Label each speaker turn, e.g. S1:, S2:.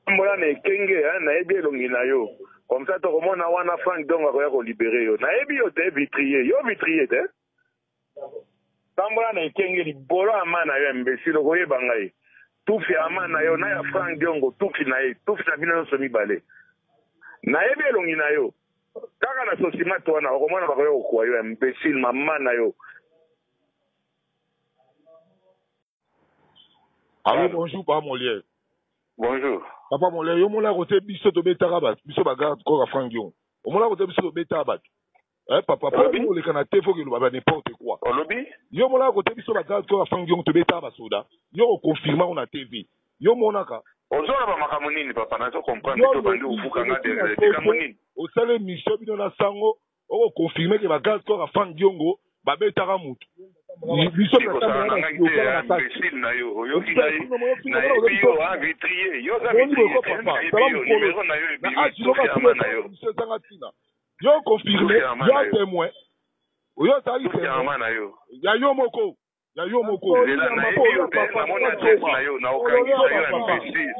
S1: mbola na ekenge na yebi elongi na yo comme ça tokomona wana Frank Diongo akoya kolibere yo na yebi yo te vitrier yo vitrier te tambola na ekenge libolo ama na yo imbécile okoyeba ngai tufi ama na yo na ya Frank Diongo tufi na ye tufi na bino nyonso mibale na yebi elongi na yo kaka na sosimate wana okomona bakoya kokwa yo imbécile mama na yo.
S2: Allô, bonjour, Papa Molière.
S1: Bonjour.
S2: Papa Molière, yo mola kote biso to beta bat, biso bagarde ko Frank Diongo. O mola kote biso to beta bat. Papa, pour nous les Canadiens, faut que nous baba n'importe quoi.
S1: O lobby?
S2: Yo mola kote biso bagarde ko Frank Diongo to beta ba soda. Yo confirmer on a TV. Yo monaka.
S1: Ozola ba makamunini papa na zo comprendre to bandi ufuka nga de kamunini.
S2: O sale mission bino na sango, o confirmer que bagarde ko Frank Diongo ba beta ka mutu. Biso
S1: na imbécile na yo oyoki na yo a vitrier yo za vitrier numéro na yo
S2: yo confirmé yo témoin yo tali
S1: témoin na yo
S2: ya yo moko
S1: na yo na okangi na yo imbécile